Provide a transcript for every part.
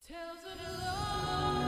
Tales of lost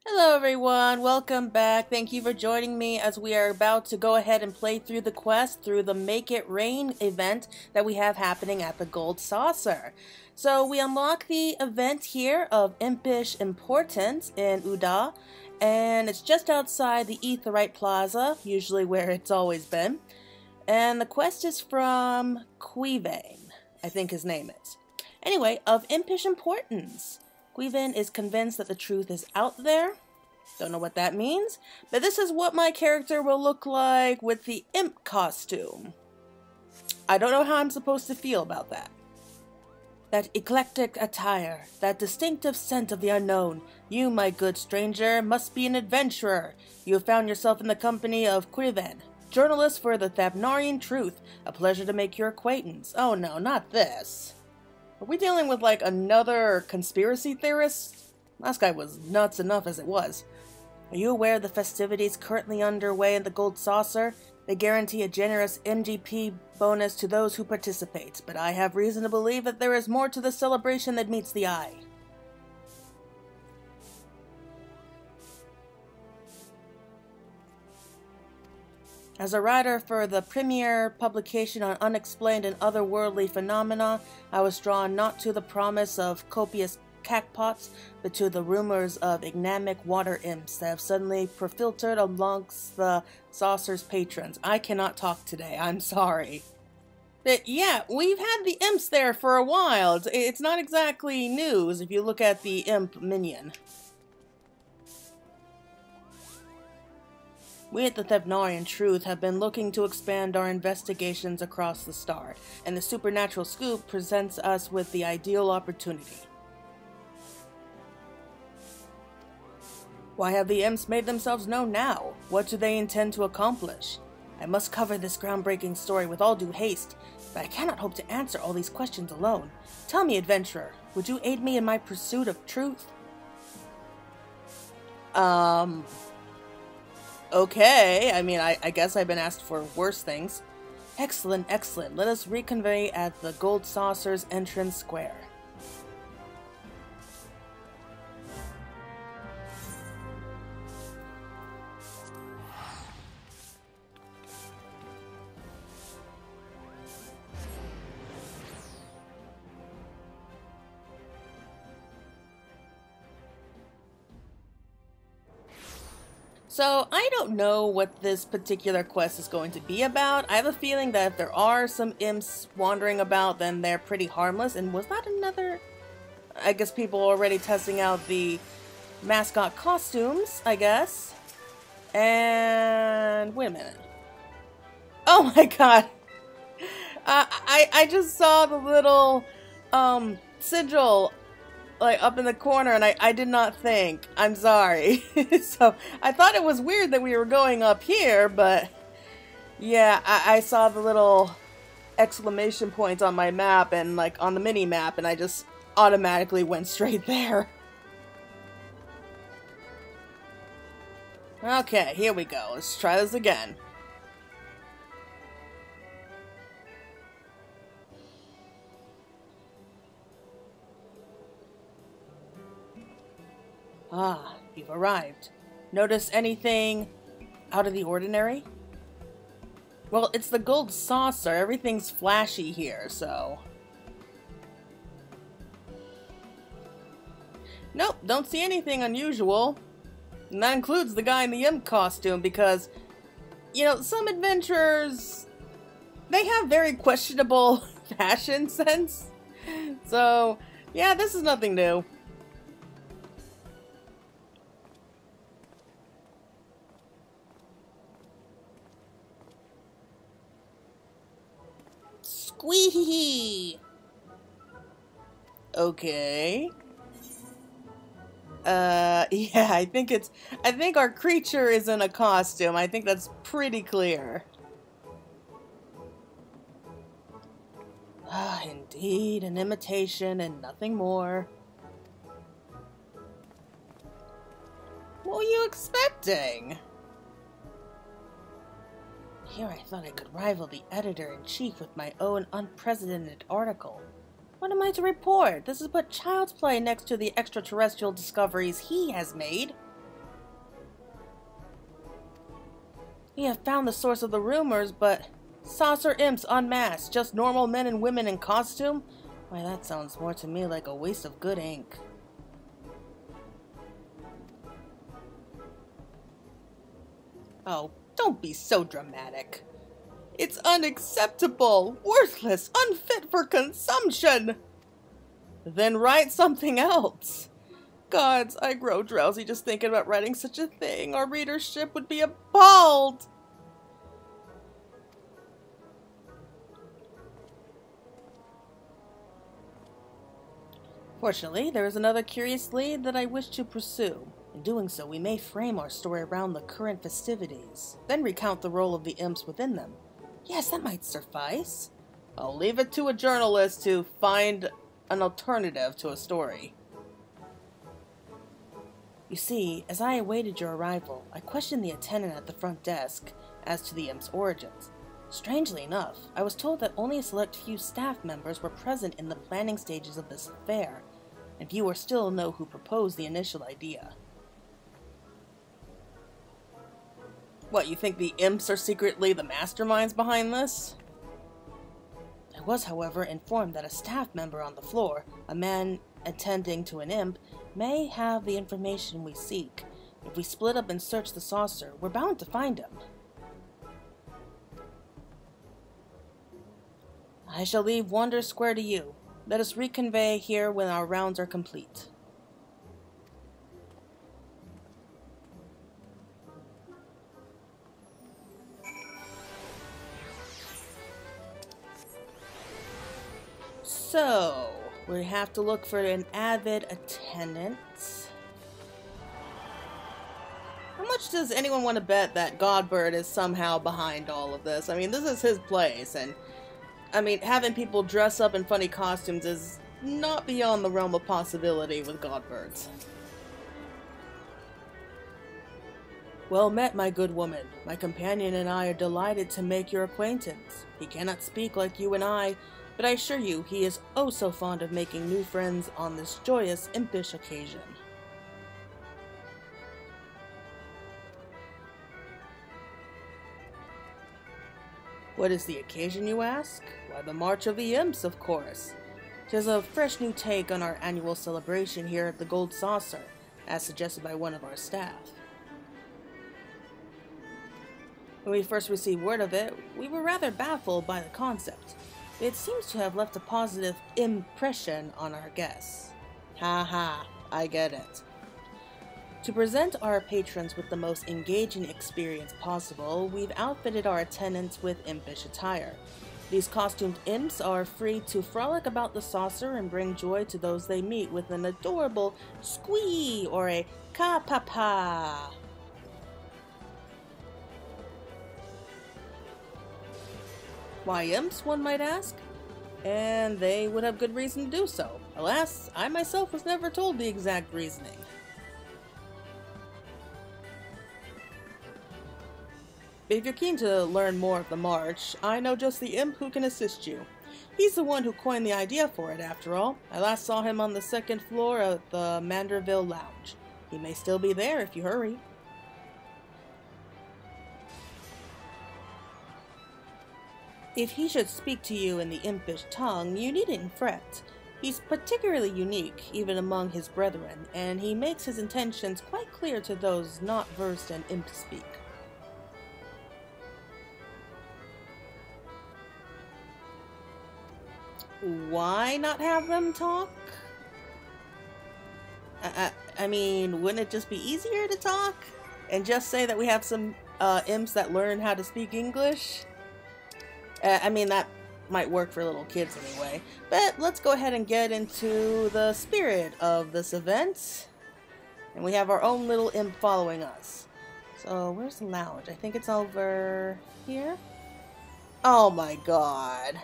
Hello everyone, welcome back. Thank you for joining me as we are about to go ahead and play through the quest through the Make It Rain event that we have happening at the Gold Saucer. So we unlock the event here of Impish Importance in Uda, and it's just outside the Aetheryte Plaza, usually where it's always been. And the quest is from Quivane, I think his name is. Anyway, of Impish Importance. Quivane is convinced that the truth is out there. Don't know what that means, but this is what my character will look like with the imp costume. I don't know how I'm supposed to feel about that. That eclectic attire, that distinctive scent of the unknown. You, my good stranger, must be an adventurer. You have found yourself in the company of Quivane, journalist for the Thabnarian Truth. A pleasure to make your acquaintance. Oh no, not this. Are we dealing with like another conspiracy theorist? Last guy was nuts enough as it was. Are you aware of the festivities currently underway in the Gold Saucer? They guarantee a generous MGP bonus to those who participate, but I have reason to believe that there is more to the celebration than meets the eye. As a writer for the premier publication on unexplained and otherworldly phenomena, I was drawn not to the promise of copious crackpots, but to the rumors of ignamic water imps that have suddenly profiltered amongst the saucer's patrons. I cannot talk today, I'm sorry. But yeah, we've had the imps there for a while. It's not exactly news if you look at the imp minion. We at the Thabnarian Truth have been looking to expand our investigations across the star, and the Supernatural Scoop presents us with the ideal opportunity. Why have the imps made themselves known now? What do they intend to accomplish? I must cover this groundbreaking story with all due haste, but I cannot hope to answer all these questions alone. Tell me, adventurer, would you aid me in my pursuit of truth? Okay, I mean, I guess I've been asked for worse things. Excellent, excellent. Let us reconvene at the Gold Saucer's entrance square. So, I don't know what this particular quest is going to be about. I have a feeling that if there are some imps wandering about, then they're pretty harmless. And was that another... I guess people are already testing out the mascot costumes, I guess. And... wait a minute. Oh my god! I just saw the little, sigil like up in the corner, and I did not think. I'm sorry. So I thought it was weird that we were going up here, but yeah, I saw the little exclamation points on my map and like on the mini map, and I just automatically went straight there. Okay, here we go. Let's try this again. Ah, you've arrived. Notice anything out of the ordinary? Well, it's the Gold Saucer. Everything's flashy here, so... Nope, don't see anything unusual. And that includes the guy in the imp costume, because, you know, some adventurers, they have very questionable fashion sense. So, yeah, this is nothing new. Squee! Okay. Yeah, I think our creature is in a costume. I think that's pretty clear. Ah, indeed, an imitation and nothing more. What were you expecting? Here I thought I could rival the editor-in-chief with my own unprecedented article. What am I to report? This is but child's play next to the extraterrestrial discoveries he has made. We have found the source of the rumors, but saucer imps unmasked, just normal men and women in costume? Why, that sounds more to me like a waste of good ink. Oh, don't be so dramatic. It's unacceptable, worthless, unfit for consumption. Then write something else. Gods, I grow drowsy just thinking about writing such a thing. Our readership would be appalled. Fortunately, there is another curious lead that I wish to pursue. In doing so, we may frame our story around the current festivities, then recount the role of the imps within them. Yes, that might suffice. I'll leave it to a journalist to find an alternative to a story. You see, as I awaited your arrival, I questioned the attendant at the front desk as to the imp's origins. Strangely enough, I was told that only a select few staff members were present in the planning stages of this affair, and fewer still know who proposed the initial idea. What, you think the imps are secretly the masterminds behind this? I was, however, informed that a staff member on the floor, a man attending to an imp, may have the information we seek. If we split up and search the saucer, we're bound to find him. I shall leave Wonder Square to you. Let us reconvey here when our rounds are complete. So, we have to look for an avid attendant. How much does anyone want to bet that Godbird is somehow behind all of this? I mean, this is his place, and I mean, having people dress up in funny costumes is not beyond the realm of possibility with Godbirds. Well met, my good woman. My companion and I are delighted to make your acquaintance. He cannot speak like you and I, but I assure you he is oh so fond of making new friends on this joyous, impish occasion. What is the occasion, you ask? Why, the March of the Imps, of course. 'Tis a fresh new take on our annual celebration here at the Gold Saucer, as suggested by one of our staff. When we first received word of it, we were rather baffled by the concept. It seems to have left a positive impression on our guests. Ha ha, I get it. To present our patrons with the most engaging experience possible, we've outfitted our attendants with impish attire. These costumed imps are free to frolic about the saucer and bring joy to those they meet with an adorable squee or a ka-pa-pa. Why imps, one might ask? And they would have good reason to do so. Alas, I myself was never told the exact reasoning. If you're keen to learn more of the march, I know just the imp who can assist you. He's the one who coined the idea for it, after all. I last saw him on the second floor of the Manderville Lounge. He may still be there if you hurry. If he should speak to you in the impish tongue, you needn't fret. He's particularly unique, even among his brethren, and he makes his intentions quite clear to those not versed in imp speak. Why not have them talk? I mean, wouldn't it just be easier to talk? And just say that we have some imps that learn how to speak English? I mean, that might work for little kids anyway. But let's go ahead and get into the spirit of this event. And we have our own little imp following us. So, where's the lounge? I think it's over here? Oh my god.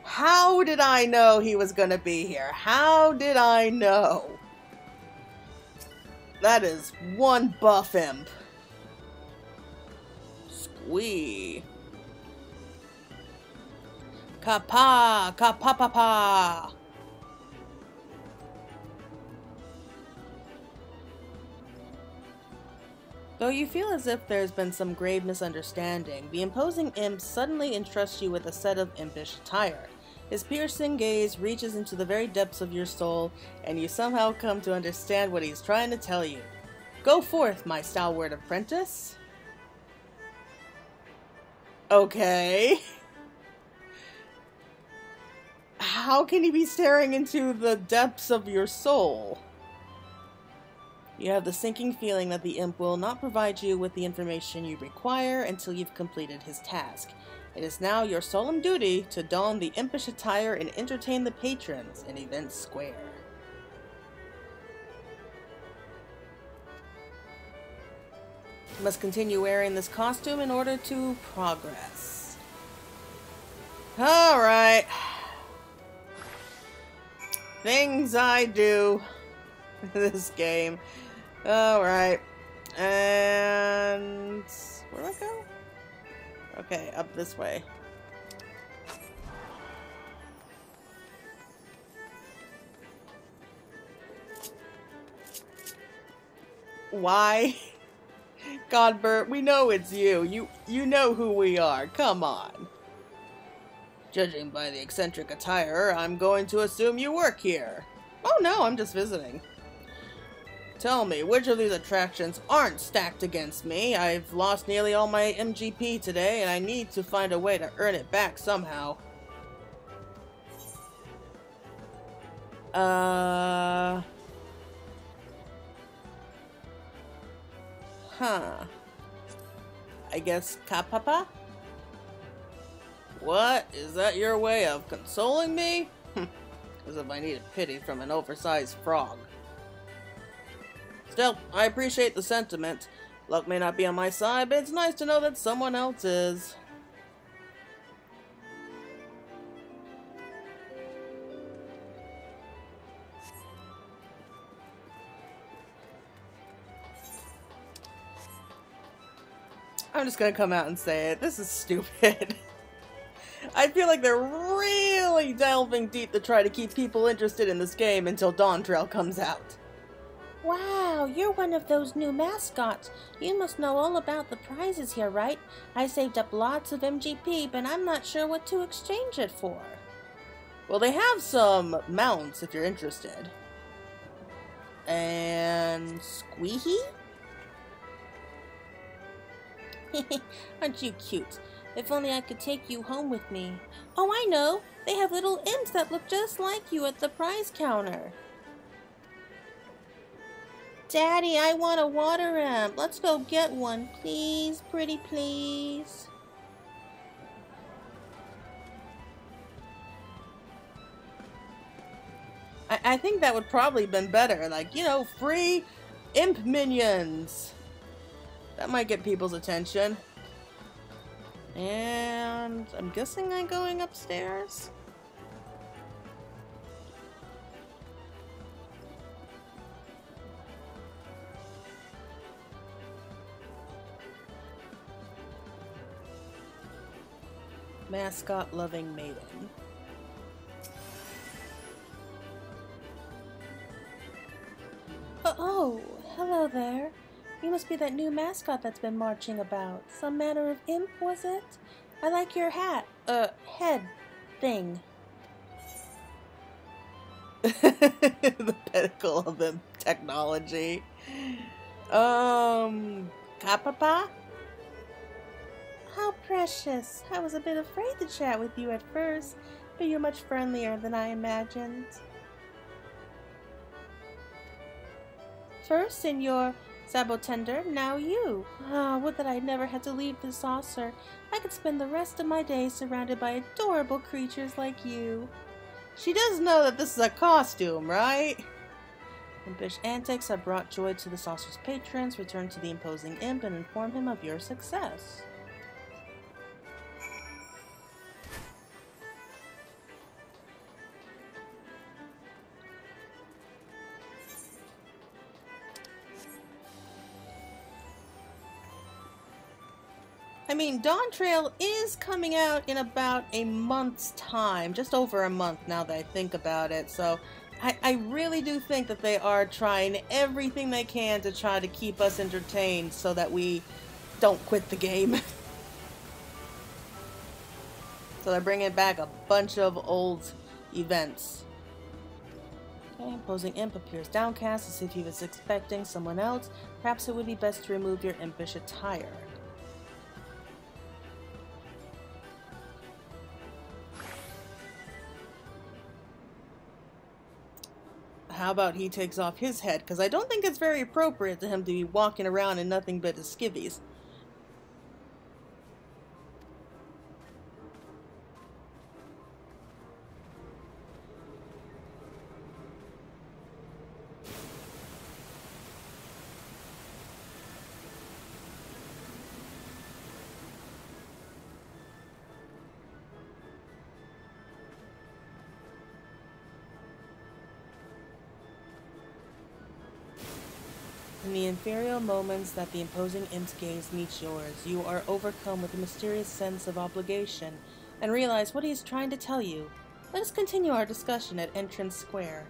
How did I know he was gonna be here? How did I know? That is one buff imp. Squee. Kappa! Kappa-pa-pa! Though you feel as if there's been some grave misunderstanding, the imposing imp suddenly entrusts you with a set of impish attire. His piercing gaze reaches into the very depths of your soul, and you somehow come to understand what he's trying to tell you. Go forth, my stalwart apprentice. Okay. How can he be staring into the depths of your soul? You have the sinking feeling that the imp will not provide you with the information you require until you've completed his task. It is now your solemn duty to don the impish attire and entertain the patrons in Event Square. You must continue wearing this costume in order to progress. Alright. Things I do in this game. Alright. And where do I go? Okay, up this way. Why? Godbert, we know it's you. You know who we are. Come on. Judging by the eccentric attire, I'm going to assume you work here. Oh no, I'm just visiting. Tell me, which of these attractions aren't stacked against me? I've lost nearly all my MGP today, and I need to find a way to earn it back somehow. I guess Kapapa? What? Is that your way of consoling me? As if I needed pity from an oversized frog. Still, I appreciate the sentiment. Luck may not be on my side, but it's nice to know that someone else is. I'm just gonna come out and say it. This is stupid. I feel like they're really delving deep to try to keep people interested in this game until Dawn Trail comes out. Wow, you're one of those new mascots. You must know all about the prizes here, right? I saved up lots of MGP, but I'm not sure what to exchange it for. Well, they have some mounts if you're interested. And Squeehee? Aren't you cute? If only I could take you home with me. Oh, I know! They have little imps that look just like you at the prize counter. Daddy, I want a water imp. Let's go get one, please. Pretty please. I think that would probably have been better. Like, you know, free imp minions. That might get people's attention. And I'm guessing I'm going upstairs. Mascot loving maiden. Oh, hello there. You must be that new mascot that's been marching about. Some manner of imp, was it? I like your hat. Head thing. The pinnacle of the technology. Kapapa? How precious. I was a bit afraid to chat with you at first, but you're much friendlier than I imagined. First, Senor Sabotender, now you. Ah, would that I never had to leave the saucer. I could spend the rest of my day surrounded by adorable creatures like you. She does know that this is a costume, right? Impish antics have brought joy to the saucer's patrons. Return to the imposing imp and inform him of your success. I mean, Dawn Trail is coming out in about a month's time, just over a month now that I think about it, so I really do think that they are trying everything they can to try to keep us entertained so that we don't quit the game. So they're bringing back a bunch of old events. Okay, imposing imp appears downcast as if he was expecting someone else. Perhaps it would be best to remove your impish attire. How about he takes off his head? Because I don't think it's very appropriate to him to be walking around in nothing but his skivvies. In the inferior moments that the imposing imp's gaze meets yours, you are overcome with a mysterious sense of obligation and realize what he is trying to tell you. Let us continue our discussion at Entrance Square.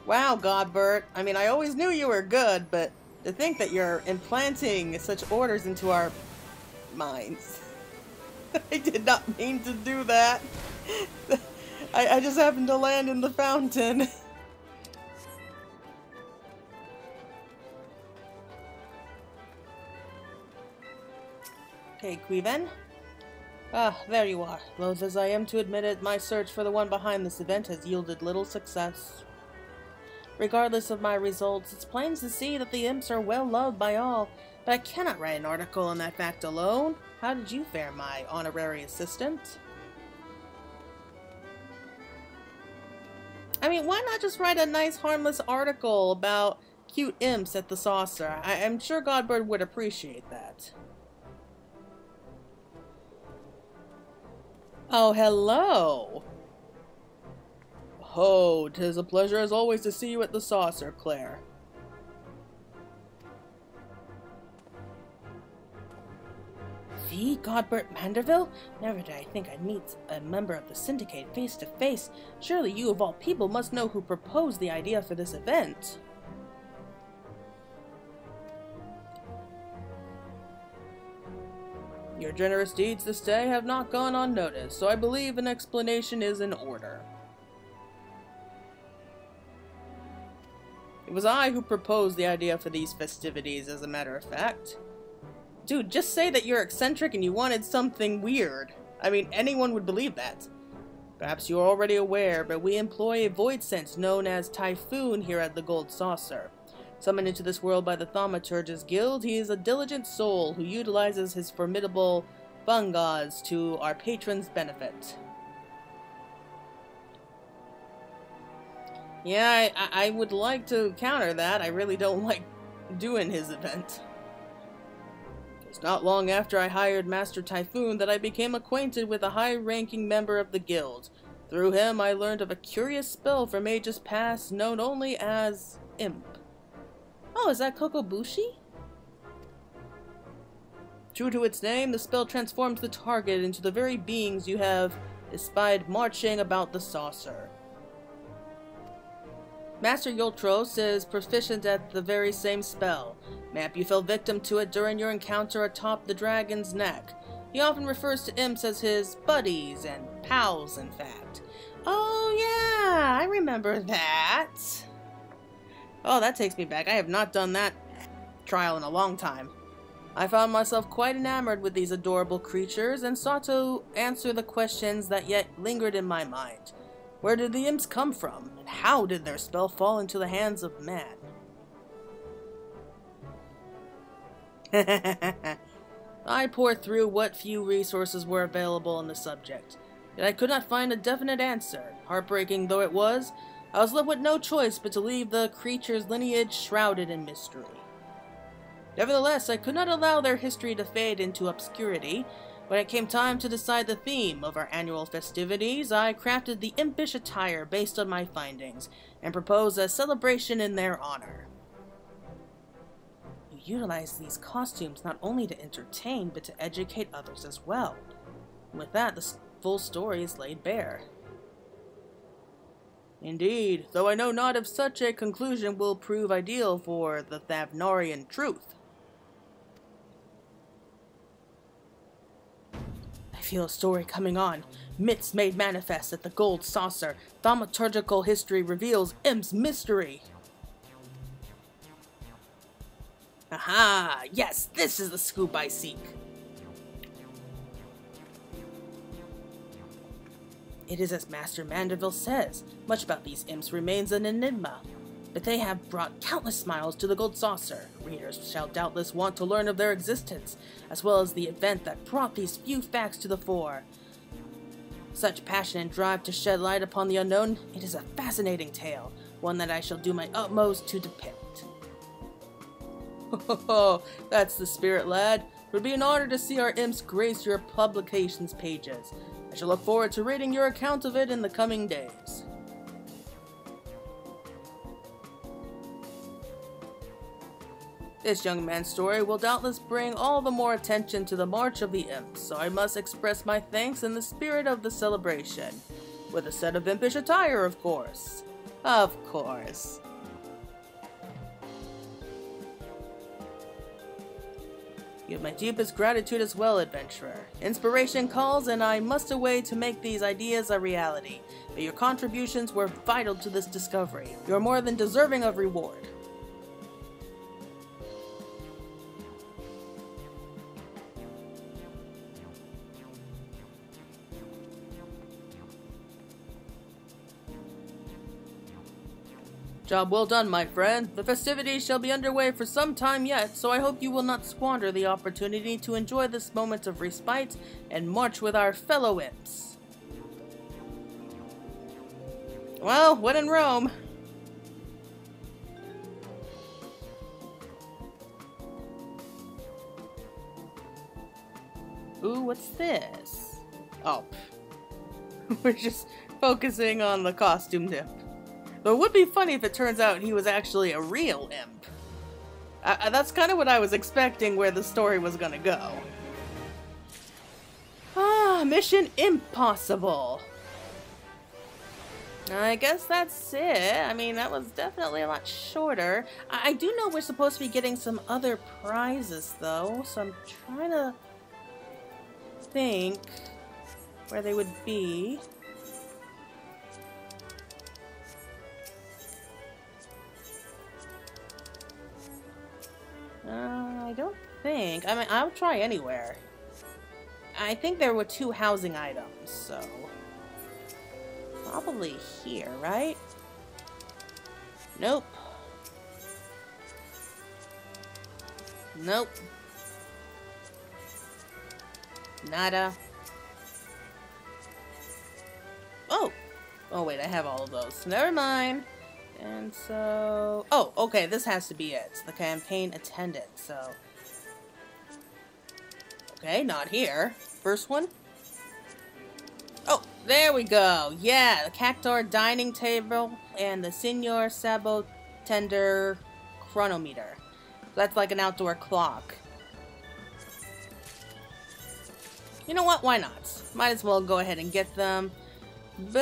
Wow, Godbert. I mean, I always knew you were good, but to think that you're implanting such orders into our minds. I did not mean to do that. I just happened to land in the fountain. Okay, Quiven. Ah, there you are. Loath as I am to admit it, my search for the one behind this event has yielded little success. Regardless of my results, it's plain to see that the imps are well loved by all, but I cannot write an article on that fact alone. How did you fare, my honorary assistant? I mean, why not just write a nice, harmless article about cute imps at the saucer? I'm sure Godbird would appreciate that. Oh, hello! Oh, 'tis a pleasure as always to see you at the saucer, Claire. The Godbert Manderville? Never did I think I'd meet a member of the Syndicate face to face. Surely you of all people must know who proposed the idea for this event. Your generous deeds this day have not gone unnoticed, so I believe an explanation is in order. It was I who proposed the idea for these festivities, as a matter of fact. Dude, just say that you're eccentric and you wanted something weird. I mean, anyone would believe that. Perhaps you're already aware, but we employ a void sense known as Typhoon here at the Gold Saucer. Summoned into this world by the Thaumaturge's Guild, he is a diligent soul who utilizes his formidable fungas to our patron's benefit. Yeah, I would like to counter that. I really don't like doing his event. It's not long after I hired Master Typhoon that I became acquainted with a high-ranking member of the guild. Through him, I learned of a curious spell from ages past known only as Imp. Oh, is that Kokobushi? True to its name, the spell transforms the target into the very beings you have espied marching about the saucer. Master Yoltros is proficient at the very same spell. Mayhap you fell victim to it during your encounter atop the dragon's neck. He often refers to imps as his buddies and pals, in fact. Oh yeah, I remember that. Oh, that takes me back. I have not done that trial in a long time. I found myself quite enamored with these adorable creatures and sought to answer the questions that yet lingered in my mind. Where did the imps come from, and how did their spell fall into the hands of man? I poured through what few resources were available on the subject, yet I could not find a definite answer. Heartbreaking though it was, I was left with no choice but to leave the creature's lineage shrouded in mystery. Nevertheless, I could not allow their history to fade into obscurity. When it came time to decide the theme of our annual festivities, I crafted the impish attire based on my findings, and proposed a celebration in their honor. utilize these costumes not only to entertain, but to educate others as well. And with that, the full story is laid bare. Indeed, though I know not if such a conclusion will prove ideal for the Thavnarian truth. I feel a story coming on. Myths made manifest at the Gold Saucer. Thaumaturgical history reveals Imp's mystery. Aha! Yes, this is the scoop I seek. It is as Master Mandeville says. Much about these imps remains an enigma, but they have brought countless smiles to the Gold Saucer. Readers shall doubtless want to learn of their existence, as well as the event that brought these few facts to the fore. Such passion and drive to shed light upon the unknown, it is a fascinating tale, one that I shall do my utmost to depict. Oh, that's the spirit, lad. It would be an honor to see our imps grace your publications pages. I shall look forward to reading your account of it in the coming days. This young man's story will doubtless bring all the more attention to the March of the Imps, so I must express my thanks in the spirit of the celebration. With a set of impish attire, of course. Of course. You have my deepest gratitude as well, adventurer. Inspiration calls, and I must away to make these ideas a reality. But your contributions were vital to this discovery. You are more than deserving of reward. Job well done, my friend. The festivities shall be underway for some time yet, so I hope you will not squander the opportunity to enjoy this moment of respite and march with our fellow imps. Well, when in Rome. Ooh, what's this? Oh, we're just focusing on the costumed imp. Though it would be funny if it turns out he was actually a real imp. That's kind of what I was expecting where the story was gonna go. Ah, Mission Impossible. I guess that's it. I mean, that was definitely a lot shorter. I do know we're supposed to be getting some other prizes, though, so I'm trying to think where they would be. I don't think. I mean, I'll try anywhere. I think there were 2 housing items, so probably here, right? Nope. Nope. Nada. Oh! Oh wait, I have all of those. Never mind. And so... Oh, okay, this has to be it. It's the campaign attendant, so... Okay, not here. First one? Oh, there we go! Yeah, the Cactar dining table and the Signor Sabo Tender chronometer. That's like an outdoor clock. You know what? Why not? Might as well go ahead and get them. But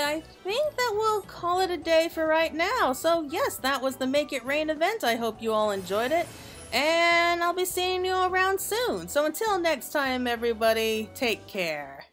I think that we'll call it a day for right now. So yes, that was the Make It Rain event. I hope you all enjoyed it. And I'll be seeing you around soon. So until next time, everybody, take care.